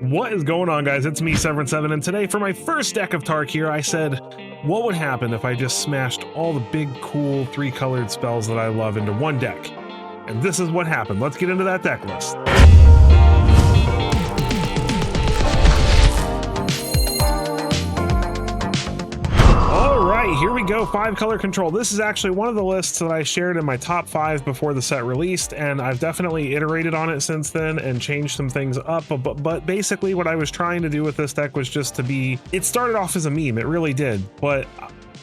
What is going on, guys? It's me, SEV and today for my first deck of Tarkir, I said, what would happen if I just smashed all the big, cool, three-colored spells that I love into one deck? And this is what happened. Let's get into that deck list. Here we go, 5-color control. This is actually one of the lists that I shared in my top 5 before the set released, and I've definitely iterated on it since then and changed some things up. But basically what I was trying to do with this deck was just to be, it started off as a meme, it really did, but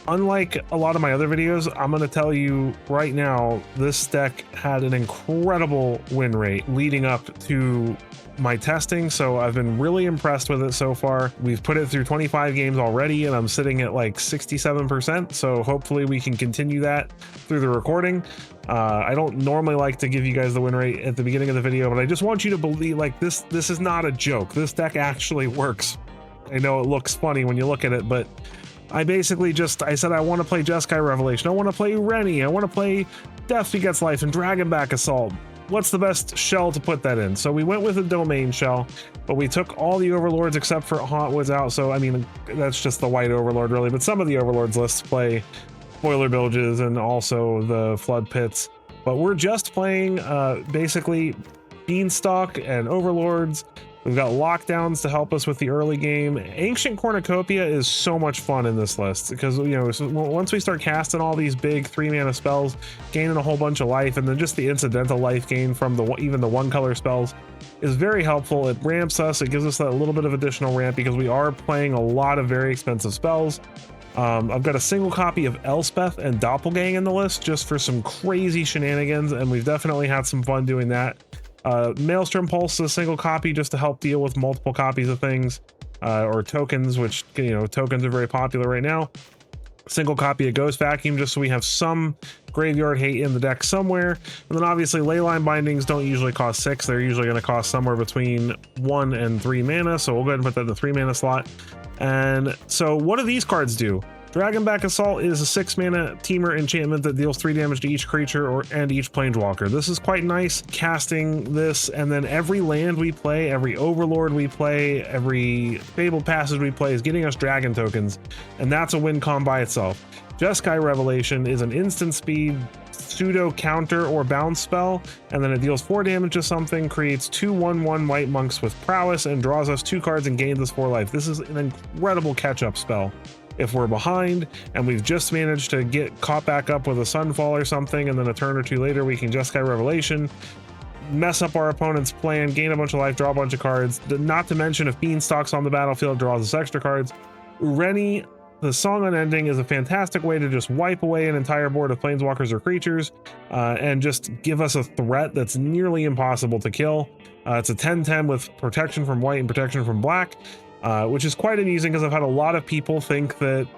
unlike a lot of my other videos, I'm going to tell you right now, this deck had an incredible win rate leading up to my testing, so I've been really impressed with it so far. We've put it through 25 games already and I'm sitting at like 67%, so hopefully we can continue that through the recording. I don't normally like to give you guys the win rate at the beginning of the video, but I just want you to believe, like, this is not a joke. This deck actually works. I know it looks funny when you look at it, but I basically I said I want to play Jeskai Revelation, I want to play Rennie, I want to play Death Begets Life and Dragonback Assault. What's the best shell to put that in? So we went with a domain shell, but we took all the overlords except for Hauntwoods out. So I mean, that's just the white overlord really, but some of the overlords lists play Boiler Bilges and also the Flood Pits. But we're just playing basically Beanstalk and overlords. We've got lockdowns to help us with the early game. Ancient Cornucopia is so much fun in this list because, you know, once we start casting all these big 3-mana spells, gaining a whole bunch of life, and then just the incidental life gain from even the 1-color spells is very helpful. It ramps us, it gives us that little bit of additional ramp because we are playing a lot of very expensive spells. I've got a single copy of Elspeth and Doppelgang in the list just for some crazy shenanigans, and we've definitely had some fun doing that. Maelstrom Pulse is a single copy just to help deal with multiple copies of things, or tokens, which, you know, tokens are very popular right now. Single copy of Ghost Vacuum just so we have some graveyard hate in the deck somewhere. And then obviously Leyline Bindings don't usually cost 6, they're usually going to cost somewhere between 1 and 3 mana, so we'll go ahead and put that in the 3-mana slot. And so what do these cards do? Dragonback Assault is a 6-mana teamer enchantment that deals 3 damage to each creature and each planeswalker. This is quite nice, casting this, and then every land we play, every overlord we play, every fabled passage we play is getting us dragon tokens, and that's a win con by itself. Jeskai Revelation is an instant speed pseudo counter or bounce spell, and then it deals 4 damage to something, creates 2/1/1 white monks with prowess, and draws us 2 cards and gains us 4 life. This is an incredible catch-up spell. If we're behind and we've just managed to get caught back up with a Sunfall or something, and then a turn or two later we can Jeskai Revelation, mess up our opponent's plan, gain a bunch of life, draw a bunch of cards. Not to mention if Beanstalk's on the battlefield, draws us extra cards. Rennie, the Song Unending, is a fantastic way to just wipe away an entire board of planeswalkers or creatures and just give us a threat that's nearly impossible to kill. It's a 10/10 with protection from white and protection from black. Which is quite amusing because I've had a lot of people think that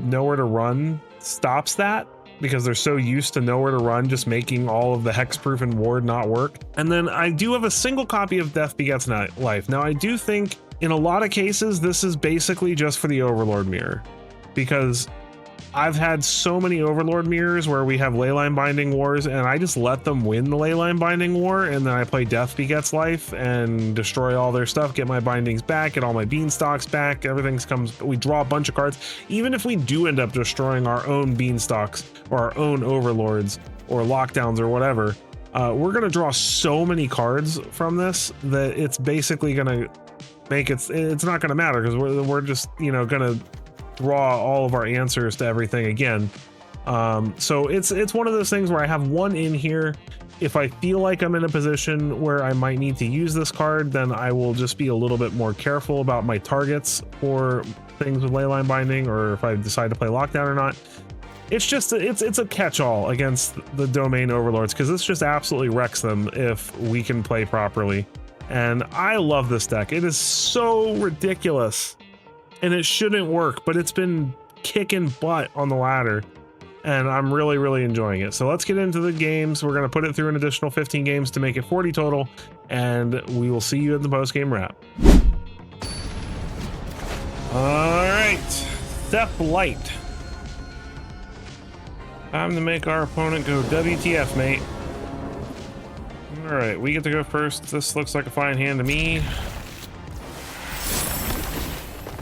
Nowhere to Run stops that because they're so used to Nowhere to Run just making all of the hexproof and ward not work. And then I do have a single copy of Death Begets Life. Now I do think in a lot of cases this is basically just for the Overlord mirror, because I've had so many Overlord mirrors where we have Leyline Binding wars and I just let them win the Leyline Binding war, and then I play Death Begets Life and destroy all their stuff, get my bindings back, get all my Beanstalks back, we draw a bunch of cards. Even if we do end up destroying our own Beanstalks or our own Overlords or lockdowns or whatever, we're gonna draw so many cards from this that it's basically gonna make it's not gonna matter because we're just, you know, gonna draw all of our answers to everything again. So it's one of those things where I have one in here. If I feel like I'm in a position where I might need to use this card, then I will just be a little bit more careful about my targets for things with Leyline Binding, or if I decide to play Lockdown or not. It's just it's a catch-all against the domain overlords because this just absolutely wrecks them if we can play properly. And I love this deck. It is so ridiculous. And it shouldn't work, but it's been kicking butt on the ladder, and I'm really, really enjoying it. So let's get into the games. We're going to put it through an additional 15 games to make it 40 total, and we will see you in the post-game wrap. All right, Theft Light. Time to make our opponent go WTF, mate. All right, we get to go first. This looks like a fine hand to me.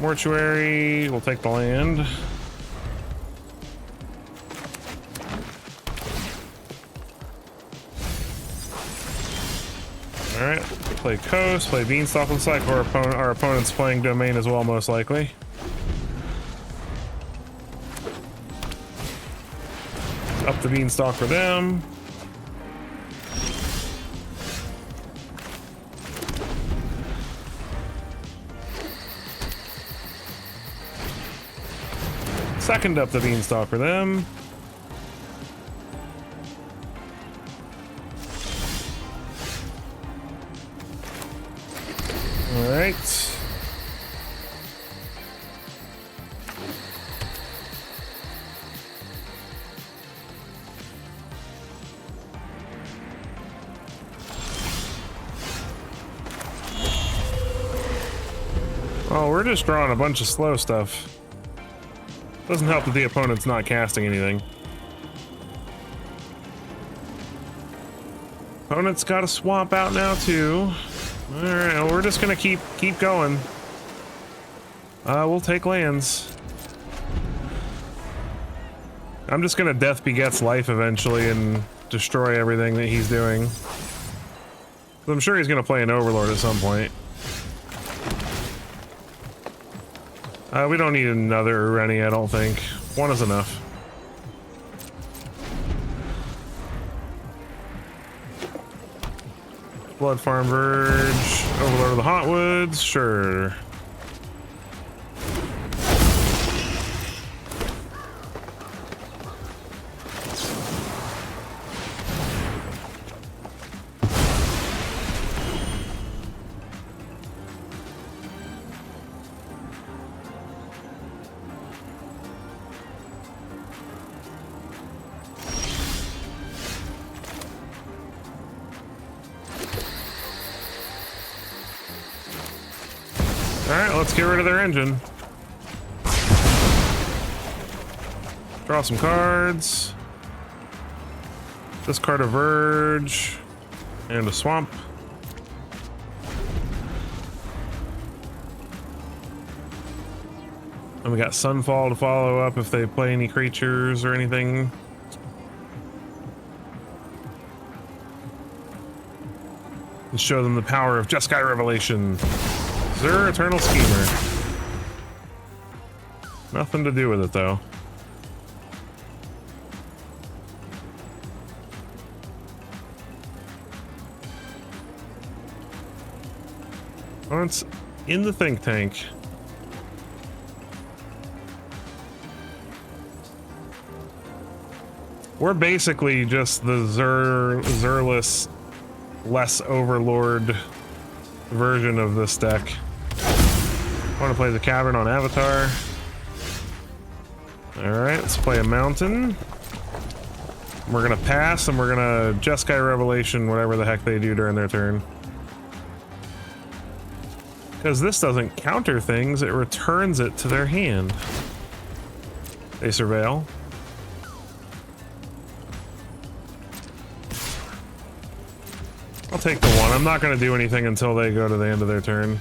Mortuary, we'll take the land. Alright, play coast, play beanstalk. Looks like our opponent's playing domain as well, most likely. Up the beanstalk for them. Second up the beanstalk for them. All right. Oh, we're just drawing a bunch of slow stuff. Doesn't help that the opponent's not casting anything. Opponent's got a swamp out now too. All right, well, we're just gonna keep going. We'll take lands. I'm just gonna death begets life eventually and destroy everything that he's doing. I'm sure he's gonna play an overlord at some point. We don't need another Ureni, I don't think. One is enough. Blood Farm Verge, Overlord of the Hotwoods, sure. Alright, let's get rid of their engine. Draw some cards. Discard a Verge. And a Swamp. And we got Sunfall to follow up if they play any creatures or anything. And show them the power of Jeskai Revelation. Zur, Eternal Schemer. Nothing to do with it, though. Oh, it's in the think tank. We're basically just the Zerless, less Overlord version of this deck. I want to play the Cavern on Avatar. Alright, let's play a Mountain. We're gonna pass and we're gonna Jeskai Revelation, whatever the heck they do during their turn. Because this doesn't counter things, it returns it to their hand. They surveil. I'll take the one. I'm not gonna do anything until they go to the end of their turn.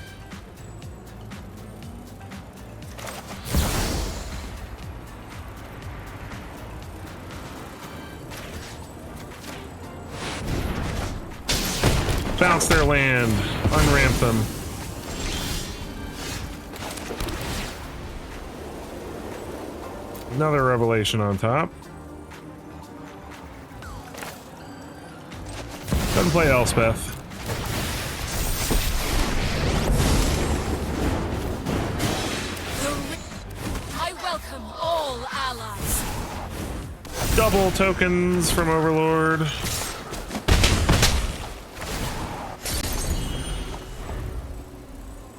Bounce their land, unramp them. Another Revelation on top. Doesn't play Elspeth. I welcome all allies. Double tokens from Overlord.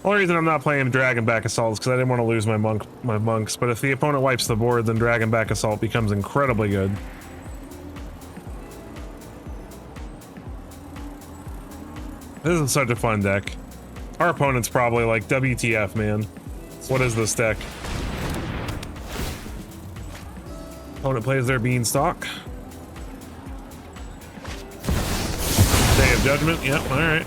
The only reason I'm not playing Dragonback Assault is because I didn't want to lose my monks, but if the opponent wipes the board, then Dragonback Assault becomes incredibly good. This is such a fun deck. Our opponent's probably like, WTF, man. What is this deck? Opponent plays their Beanstalk. Day of Judgment, yep, alright.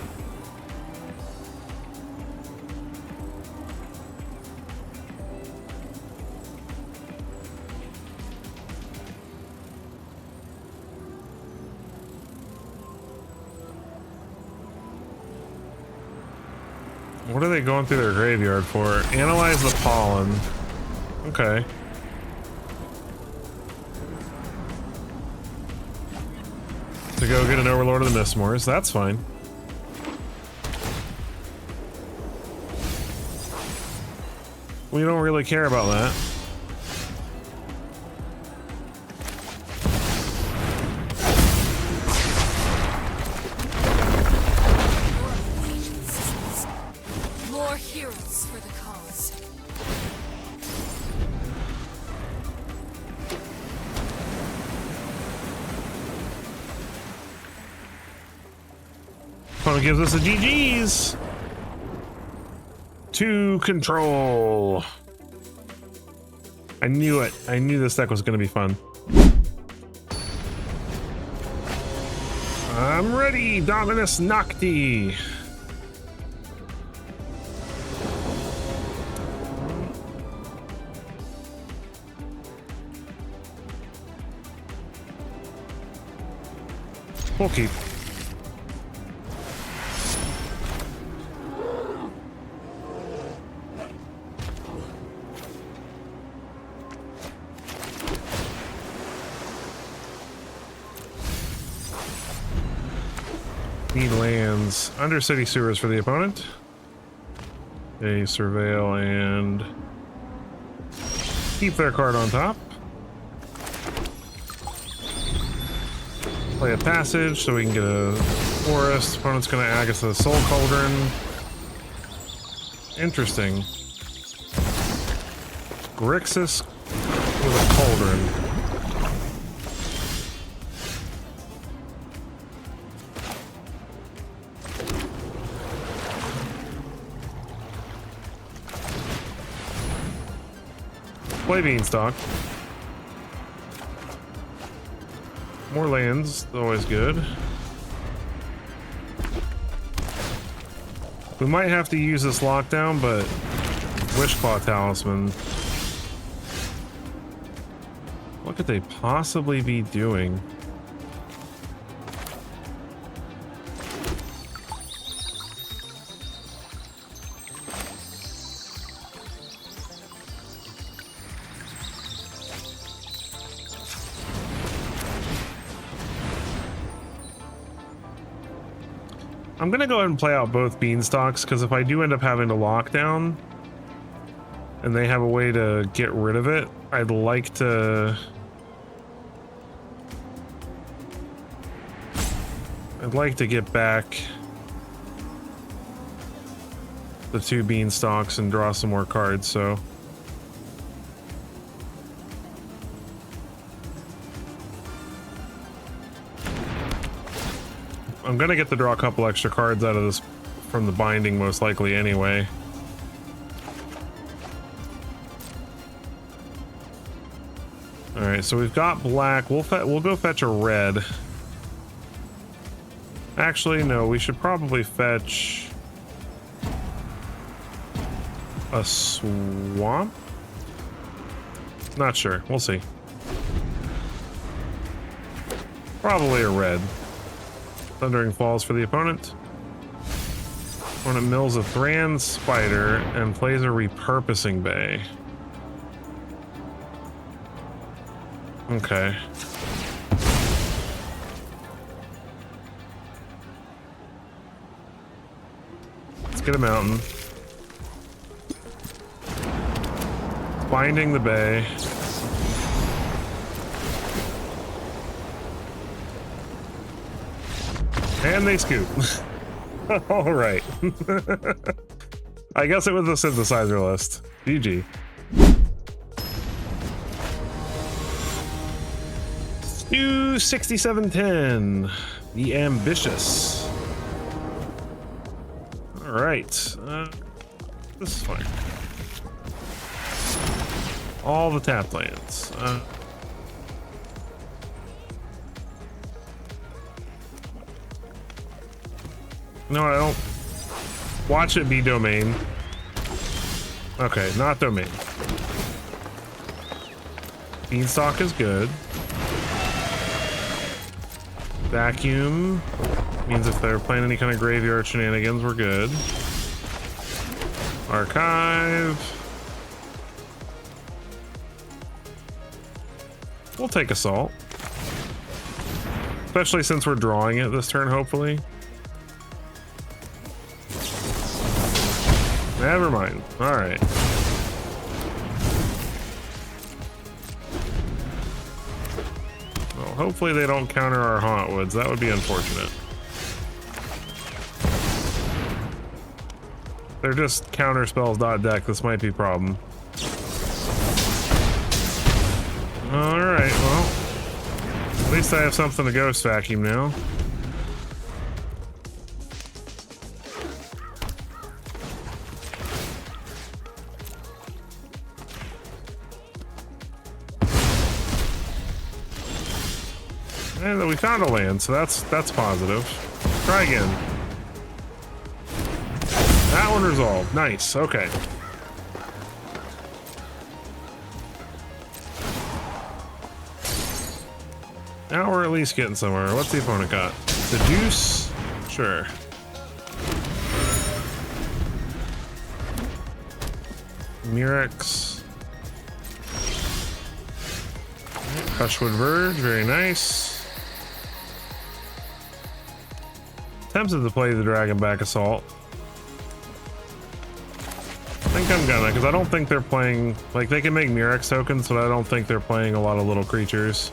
What are they going through their graveyard for? Analyze the pollen. Okay. To go get an Overlord of the Mistmores. That's fine. We don't really care about that. More heroes for the cause. Opponent gives us a GG's. To control. I knew it. I knew this deck was going to be fun. I'm ready, Dominus Nocti. We'll keep. Need lands. Undercity Sewers for the opponent. They surveil and keep their card on top. Play a passage so we can get a forest. Opponent's gonna Agatha the Soul Cauldron. Interesting. Grixis with a cauldron. Play Beanstalk. More lands, always good. We might have to use this lockdown, but Wishclaw Talisman. What could they possibly be doing? I'm gonna go ahead and play out both Beanstalks, because if I do end up having to lock down and they have a way to get rid of it, I'd like to get back the 2 Beanstalks and draw some more cards, so I'm gonna get to draw a couple extra cards out of this from the binding, most likely anyway. All right, so we've got black. We'll go fetch a red. Actually, no, we should probably fetch a swamp. Not sure. We'll see. Probably a red. Thundering Falls for the opponent. Opponent mills a Thran Spider and plays a Repurposing Bay. Okay. Let's get a mountain. Binding the bay. And they scoop. All right. I guess it was a synthesizer list. GG. New 6710. The Ambitious. All right. This is fine. All the tap lands. No, I don't. Watch it be domain. Okay, not domain. Beanstalk is good. Vacuum means if they're playing any kind of graveyard shenanigans, we're good. Archive. We'll take assault. Especially since we're drawing it this turn, hopefully. Never mind. All right. Well, hopefully they don't counter our Hauntwoods. That would be unfortunate. They're just counter spells .deck. This might be a problem. All right. Well, at least I have something to ghost vacuum now. And we found a land, so that's positive. Try again. That one resolved. Nice. Okay. Now we're at least getting somewhere. What's the opponent got? Seduce? Sure. Murex. Hushwood Verge. Very nice. Tempted to play the Dragonback Assault. I think I'm gonna, because I don't think they're playing, like, they can make Murex tokens, but I don't think they're playing a lot of little creatures.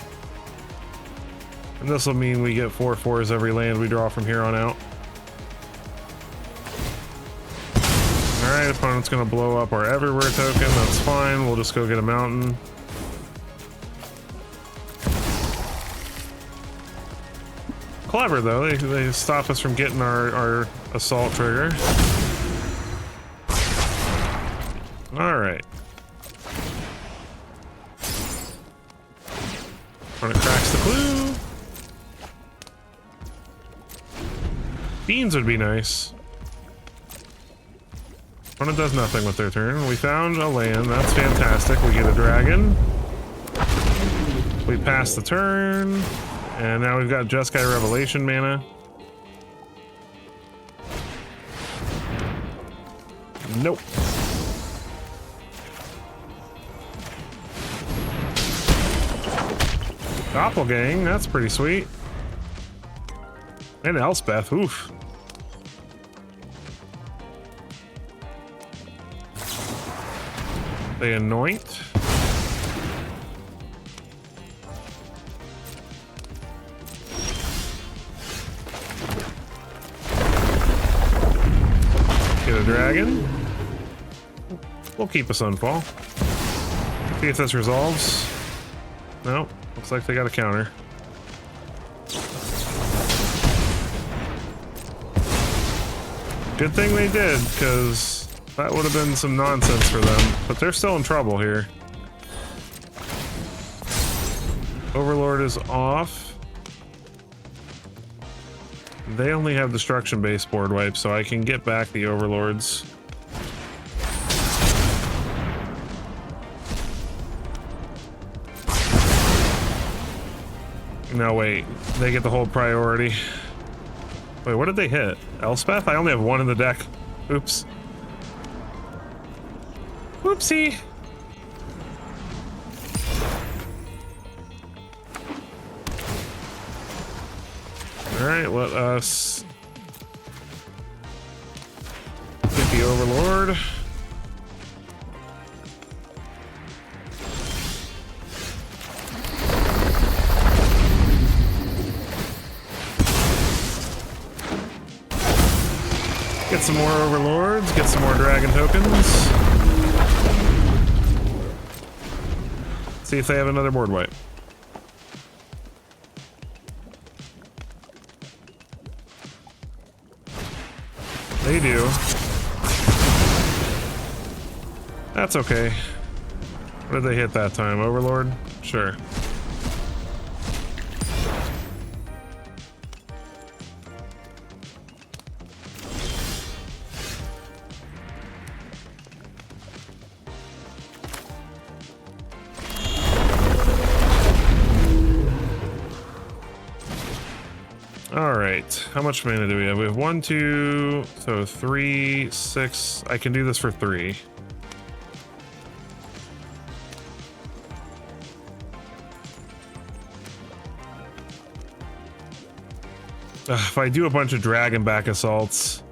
And this will mean we get 4/4s every land we draw from here on out. Alright, opponent's gonna blow up our Everywhere token, that's fine, we'll just go get a mountain. Clever though, they stop us from getting our assault trigger. Alright. When it cracks the clue. Beans would be nice. Opponent does nothing with their turn. We found a land, that's fantastic. We get a dragon. We pass the turn. And now we've got Jeskai Revelation mana. Nope. Doppelgang, that's pretty sweet. And Elspeth, oof. They anoint. Get a dragon. We'll keep a Sunfall. See if this resolves. Nope. Looks like they got a counter. Good thing they did, because that would have been some nonsense for them. But they're still in trouble here. Overlord is off. They only have destruction-based board wipe, so I can get back the Overlords. No, wait. They get the whole priority. Wait, what did they hit? Elspeth? I only have one in the deck. Oops. Whoopsie. Alright, let us get the Overlord. Get some more Overlords, get some more Dragon tokens. See if they have another board wipe. They do. That's okay. What did they hit that time? Overlord? Sure. All right. right. How much mana do we have? We have 1, 2, so 3, 6. I can do this for 3. If I do a bunch of dragon back assaults,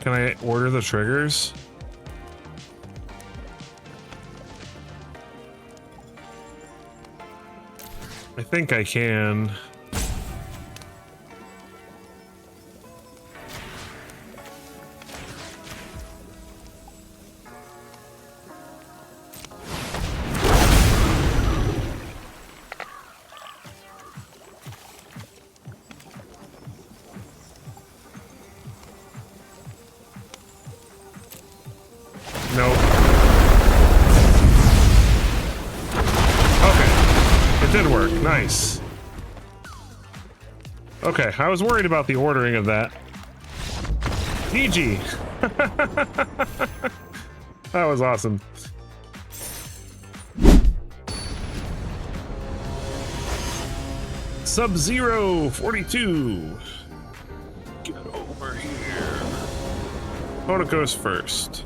can I order the triggers? I think I can. Nope. Okay. It did work. Nice. Okay, I was worried about the ordering of that. GG. That was awesome. Sub-Zero 42. Get over here. Opponent goes first.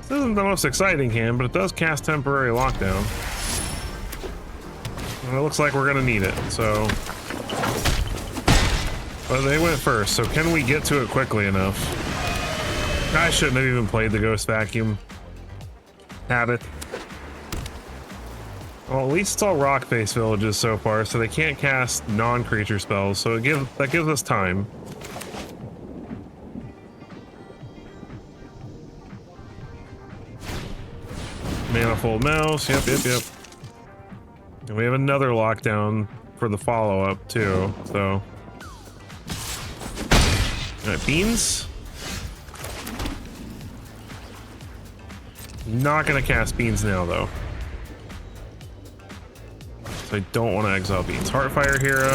This isn't the most exciting hand, but it does cast temporary lockdown. And it looks like we're gonna need it, so. But they went first, so can we get to it quickly enough? I shouldn't have even played the Ghost Vacuum. Had it. Well, at least it's all rock-based villages so far, so they can't cast non-creature spells, so that gives us time. Manifold Mouse, yep. And we have another lockdown for the follow-up, too, so. Alright, beans? Not gonna cast beans now, though. So I don't want to exile beans. Heartfire Hero.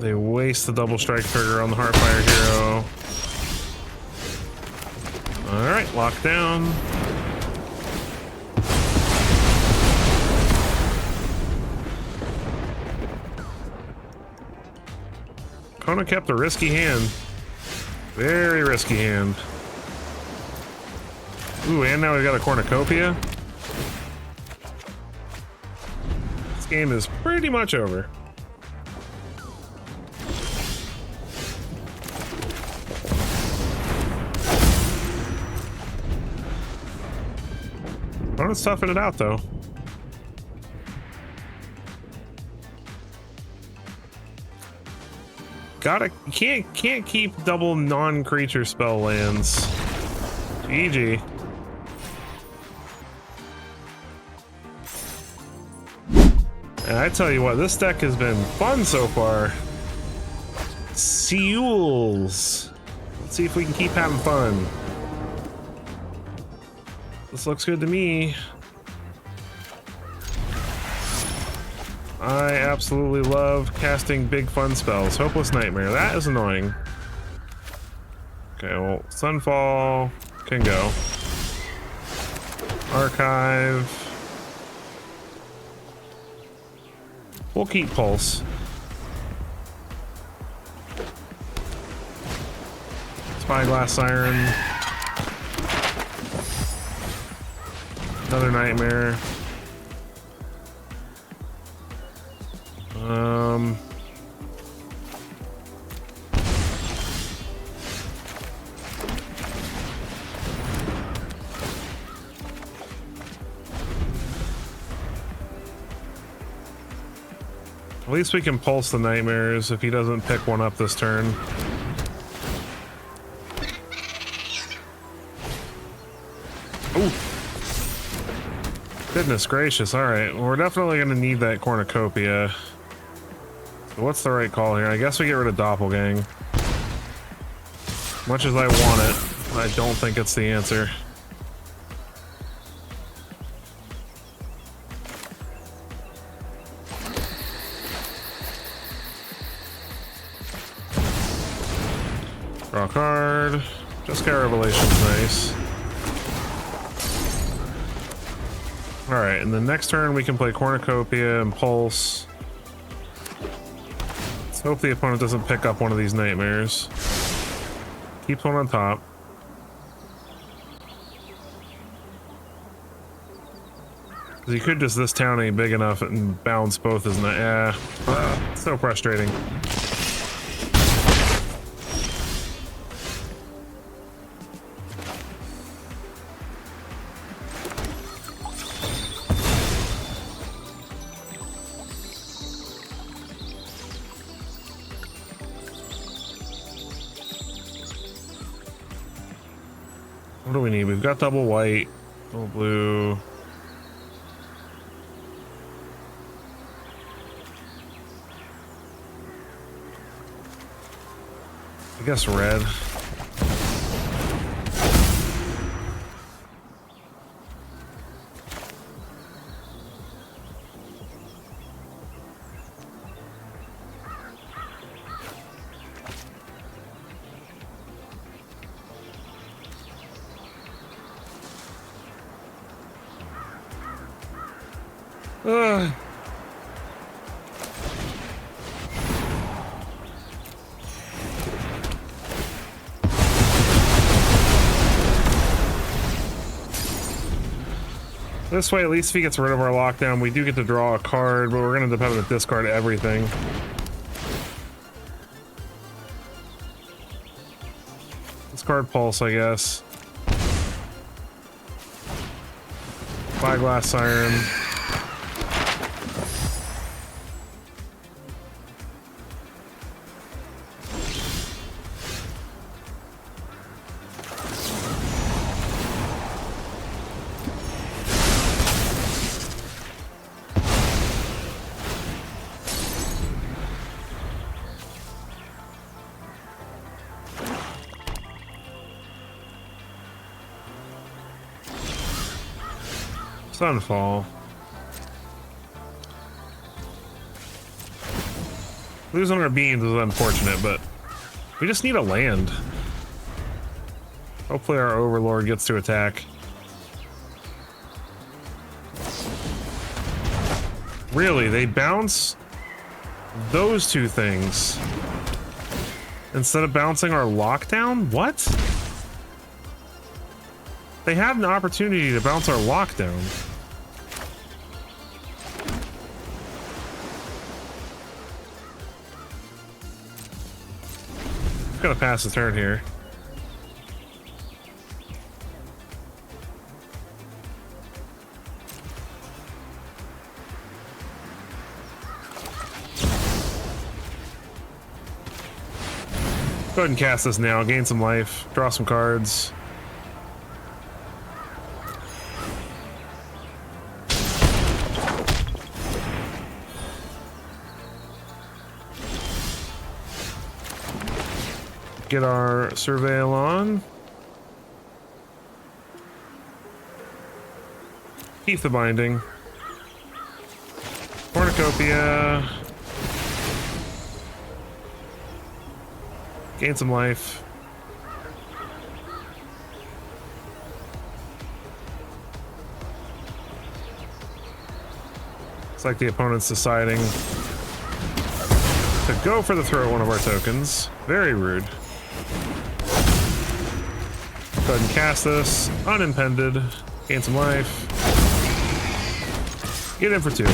They waste the double strike trigger on the Heartfire Hero. Alright, locked down. Kona kept a risky hand. Very risky hand. Ooh, and now we've got a cornucopia. This game is pretty much over. Let's toughen it out, though. Can't keep double non-creature spell lands. GG. And I tell you what, this deck has been fun so far. Seals. Let's see if we can keep having fun. This looks good to me. I absolutely love casting big fun spells. Hopeless Nightmare, that is annoying. Okay, well, Sunfall can go. Archive. We'll keep Pulse. Spyglass Siren. Another Nightmare. At least we can pulse the Nightmares if he doesn't pick one up this turn. Ooh. Goodness gracious, alright. Well, we're definitely going to need that cornucopia. So what's the right call here? I guess we get rid of Doppelgang. Much as I want it, I don't think it's the answer. Draw a card. Just got Revelation's nice. All right, and the next turn we can play Cornucopia and Pulse. Let's hope the opponent doesn't pick up one of these nightmares. Keeps one on top. Because he could just, this town ain't big enough and bounce both his night. Yeah, so frustrating. What do we need? We've got double white, double blue. I guess red. This way, at least if he gets rid of our lockdown, we do get to draw a card, but we're going to end up having to discard everything. Discard Pulse, I guess. Spyglass Siren. Sunfall. Losing our beans is unfortunate, but we just need a land. Hopefully our Overlord gets to attack. Really, they bounce those two things instead of bouncing our lockdown? What? They had an opportunity to bounce our lockdown. I'm gonna pass the turn here. Go ahead and cast this now, gain some life, draw some cards. Get our Surveil on. Keep the binding. Cornucopia. Gain some life. It's like the opponent's deciding to go for the throw at one of our tokens. Very rude. Go ahead and cast this. Unimpended. Gain some life. Get in for 2.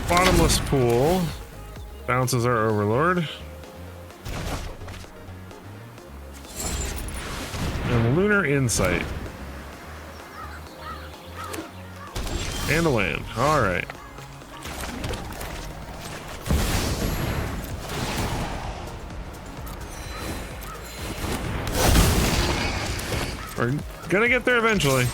Bottomless pool. Bounces our Overlord. And Lunar Insight. And a land. Alright. We're gonna get there eventually.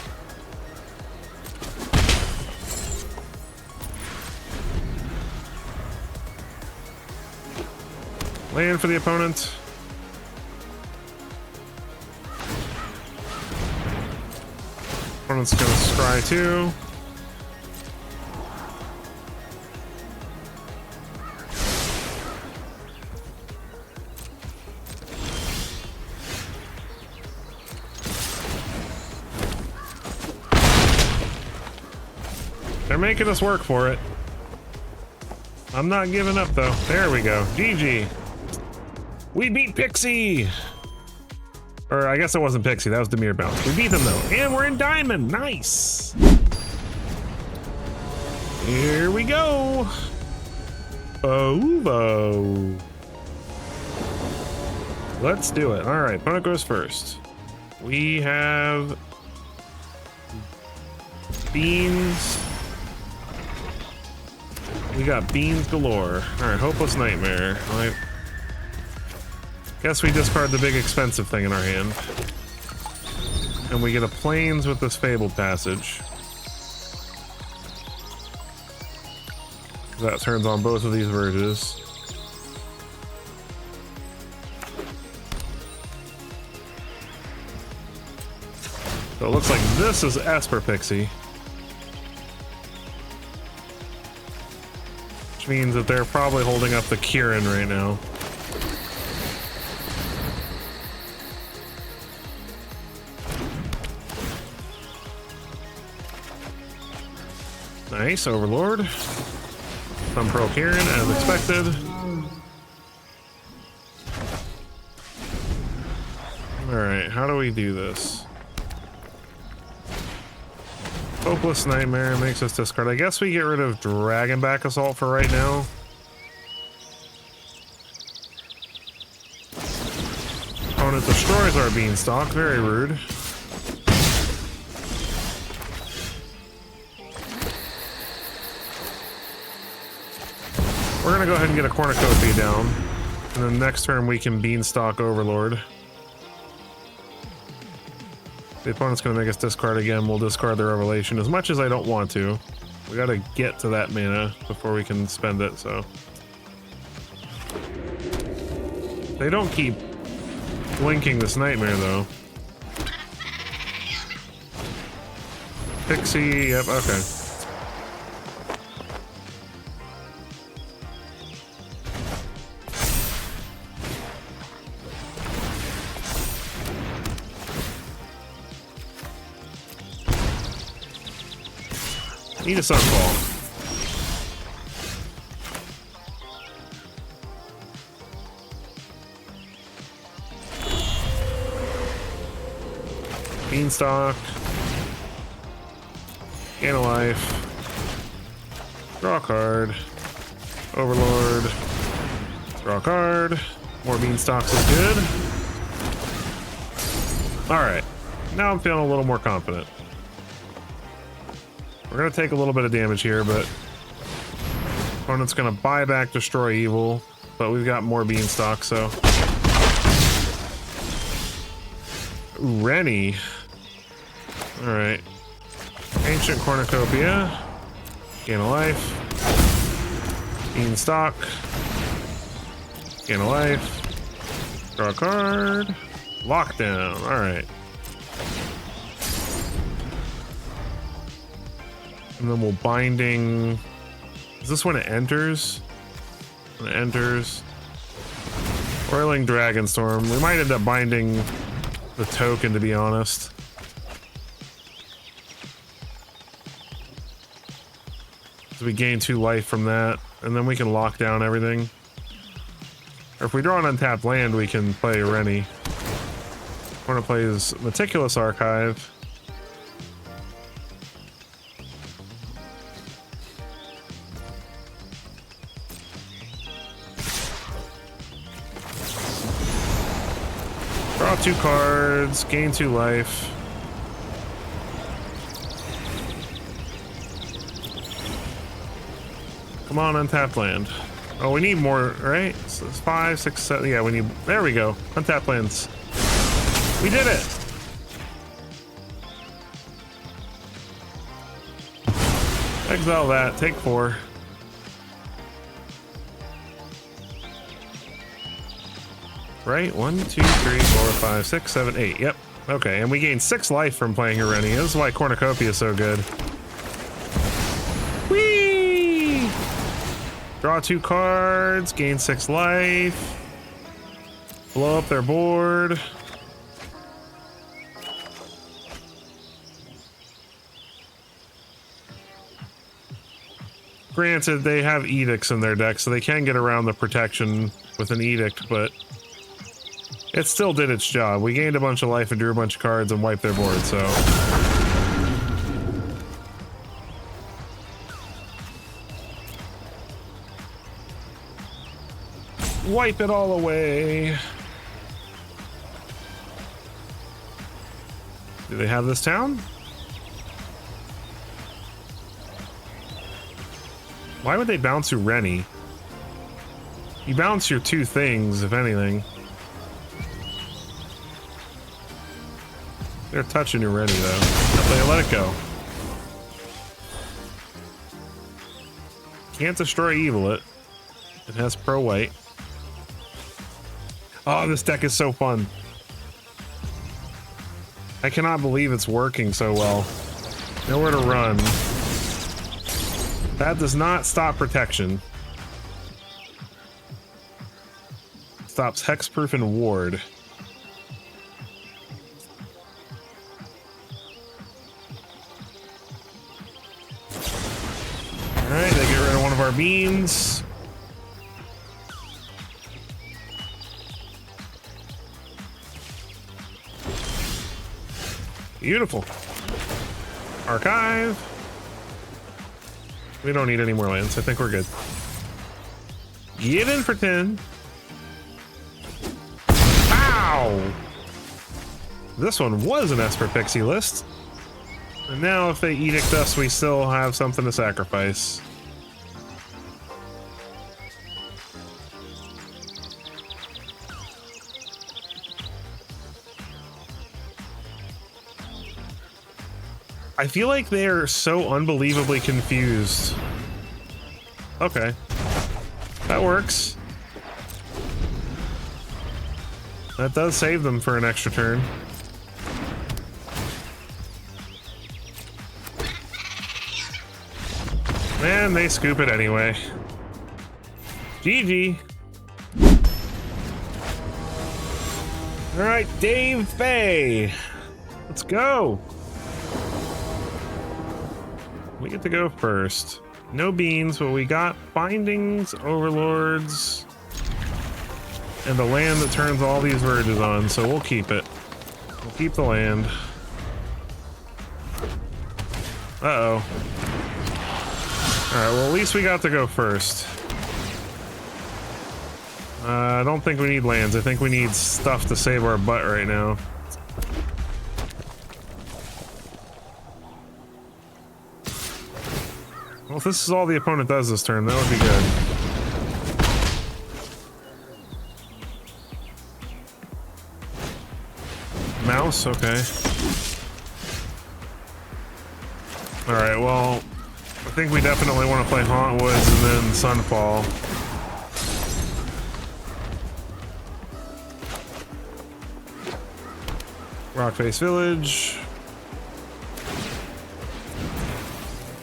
Land for the opponent. Opponent's gonna scry too. They're making us work for it. I'm not giving up though. There we go. GG. We beat Pixie. Or I guess it wasn't Pixie, that was Demir Bounce. We beat them though. And we're in Diamond. Nice. Here we go. Oh. Let's do it. All right, opponent goes first. We have beans. We got beans galore. All right, Hopeless Nightmare. I guess we discard the big expensive thing in our hand. And we get a Plains with this Fabled Passage. That turns on both of these Verges. So it looks like this is Esper Pixie. Which means that they're probably holding up the Kieran right now. Nice, Overlord. Some Pro Kieran as expected. Alright, how do we do this? Hopeless Nightmare makes us discard. I guess we get rid of Dragonback Assault for right now. Opponent destroys our Beanstalk. Very rude. We're gonna go ahead and get a Cornucopia down. And then next turn we can Beanstalk Overlord. The opponent's gonna make us discard again. We'll discard the Revelation as much as I don't want to. We gotta get to that mana before we can spend it, so. They don't keep blinking this Nightmare though. Pixie, yep, okay. Need a Sunfall. Beanstalk. Gain a life. Draw a card. Overlord. Draw a card. More Beanstalks is good. Alright. Now I'm feeling a little more confident. We're gonna take a little bit of damage here, but opponent's gonna buy back Destroy Evil, but we've got more Beanstalk, so. Ooh, Rennie. Alright. Ancient Cornucopia. Gain a life. Beanstalk. Gain a life. Draw a card. Lockdown. Alright. And then we'll Binding. Is this when it enters? When it enters. Roiling Dragonstorm. We might end up binding the token, to be honest. So we gain 2 life from that, and then we can lock down everything. Or if we draw an untapped land, we can play Rennie. We're gonna play his Meticulous Archive. Draw 2 cards, gain 2 life. Come on, untapped land. Oh, we need more, right? So it's 5, 6, 7. Yeah, we need. There we go. Untapped lands. We did it. Exile that. Take 4. Right? 1, 2, 3, 4, 5, 6, 7, 8. Yep. Okay, and we gained 6 life from playing Rennie. This is why Cornucopia is so good. Whee! Draw 2 cards, gain 6 life. Blow up their board. Granted, they have edicts in their deck, so they can get around the protection with an edict, but it still did its job. We gained a bunch of life and drew a bunch of cards and wiped their board, so... Wipe it all away. Do they have this town? Why would they bounce through Rennie? You bounce your two things, if anything. They're touching your Rennie, though. They let it go. Can't destroy Evil It. It has pro white. Oh, this deck is so fun. I cannot believe it's working so well. Nowhere to run. That does not stop protection. Stops hexproof and ward. Alright, they get rid of one of our beans. Beautiful. Archive. We don't need any more lands. I think we're good. Get in for 10. Ow! This one was an Esper Pixie list. And now if they edict us, we still have something to sacrifice. I feel like they're so unbelievably confused. Okay. That works. That does save them for an extra turn. And they scoop it anyway. GG. Alright, Dave Fay. Let's go. We get to go first. No beans, but we got bindings, overlords, and a land that turns all these verges on, so we'll keep it. We'll keep the land. Uh-oh. Alright, well at least we got to go first. I don't think we need lands. I think we need stuff to save our butt right now. Well, if this is all the opponent does this turn, that would be good. Mouse? Okay. Alright, well, I think we definitely want to play Haunt Woods and then Sunfall. Rockface Village.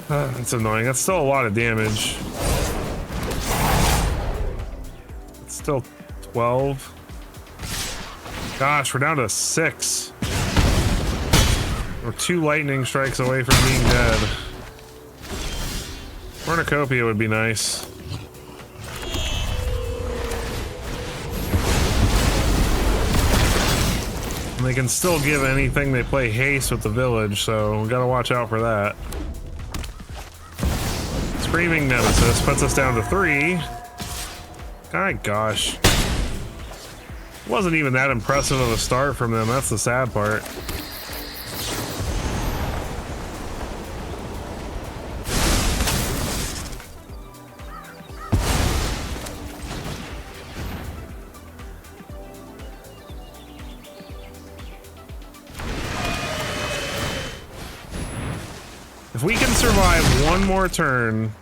That's annoying. That's still a lot of damage. It's still 12. Gosh, we're down to 6. We're 2 lightning strikes away from being dead. Cornucopia would be nice. And they can still give anything they play haste with the village, so we gotta watch out for that. Screaming Nemesis puts us down to 3. My gosh. Wasn't even that impressive of a start from them, that's the sad part. If we can survive one more turn,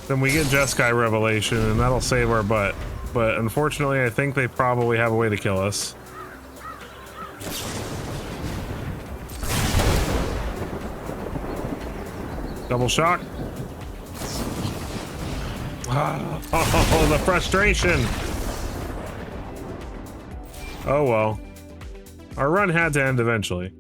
then we get Jeskai Revelation, and that'll save our butt. But unfortunately, I think they probably have a way to kill us. Double shock. Oh, the frustration. Oh well. Our run had to end eventually.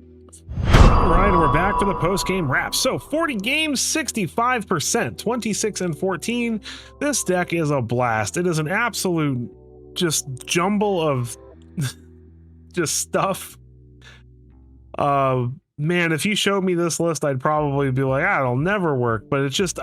All right, we're back for the post-game wrap. So 40 games, 65%, 26 and 14. This deck is a blast. It is an absolute just jumble of just stuff. Man, if you showed me this list, I'd probably be like, it'll never work. But it's just,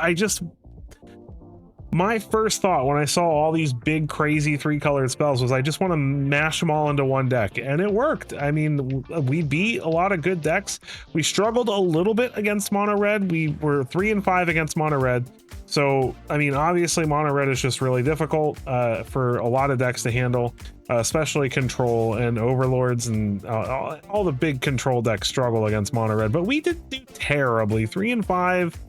my first thought when I saw all these big, crazy 3-colored spells was I just want to mash them all into one deck, and it worked. I mean, we beat a lot of good decks. We struggled a little bit against mono red. We were 3 and 5 against mono red. So, I mean, obviously mono red is just really difficult for a lot of decks to handle, especially control and overlords, and all the big control decks struggle against mono red. But we didn't do terribly. 3 and 5.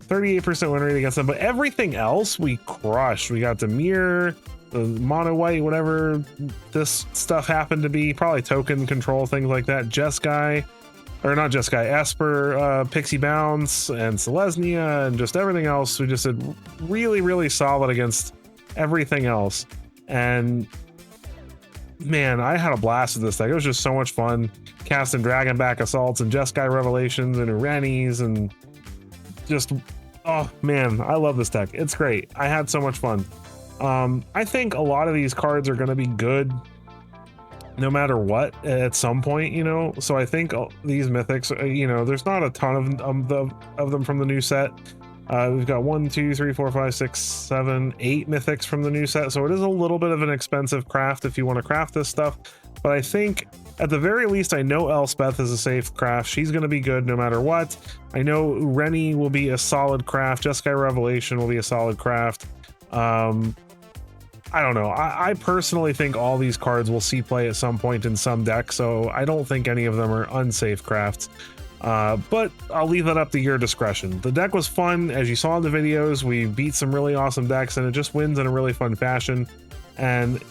38% win rate against them, but everything else we crushed. We got the mirror, the mono white, whatever this stuff happened to be, probably token control, things like that. Jeskai, or not Jeskai, Esper, Pixie Bounce, and Selesnya, and just everything else. We just did really, really solid against everything else. And man, I had a blast with this deck. It was just so much fun casting Dragonback Assaults and Jeskai Revelations and Urenis, and just, oh man, I love this deck. It's great. I had so much fun. I think a lot of these cards are going to be good no matter what at some point, you know. So I think these mythics, you know, there's not a ton of them from the new set. We've got 1, 2, 3, 4, 5, 6, 7, 8 mythics from the new set, so it is a little bit of an expensive craft if you want to craft this stuff. But I think at the very least, I know Elspeth is a safe craft. She's going to be good no matter what. I know Ureni will be a solid craft. Jeskai Revelation will be a solid craft. I don't know. I personally think all these cards will see play at some point in some deck, so I don't think any of them are unsafe crafts. But I'll leave that up to your discretion. The deck was fun. As you saw in the videos, we beat some really awesome decks, and it just wins in a really fun fashion. And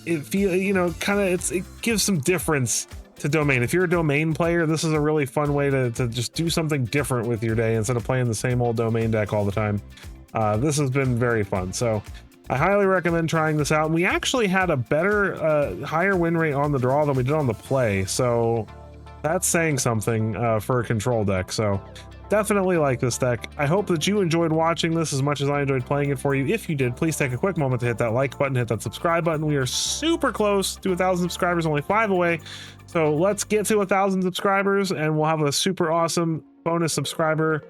it it gives some difference to Domain. If you're a Domain player, this is a really fun way to just do something different with your day instead of playing the same old Domain deck all the time. This has been very fun. So I highly recommend trying this out. And we actually had a better, higher win rate on the draw than we did on the play. So that's saying something for a control deck. So definitely like this deck. I hope that you enjoyed watching this as much as I enjoyed playing it for you. If you did, please take a quick moment to hit that like button, hit that subscribe button. We are super close to 1,000 subscribers, only 5 away. So let's get to 1,000 subscribers, and we'll have a super awesome bonus subscriber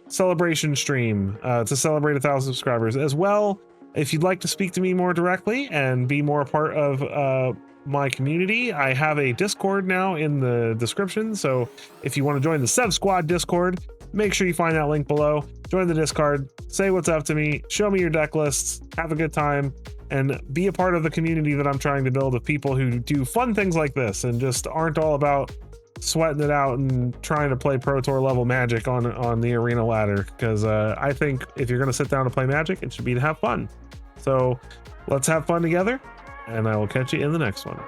celebration stream to celebrate 1,000 subscribers as well. If you'd like to speak to me more directly and be more a part of my community, I have a Discord now in the description. So if you want to join the SEV SQUAD Discord, make sure you find that link below. Join the Discord, say what's up to me, show me your deck lists, have a good time, and be a part of the community that I'm trying to build of people who do fun things like this and just aren't all about sweating it out and trying to play Pro Tour level Magic on the arena ladder. Because I think if you're going to sit down to play Magic, it should be to have fun. So let's have fun together, and I will catch you in the next one.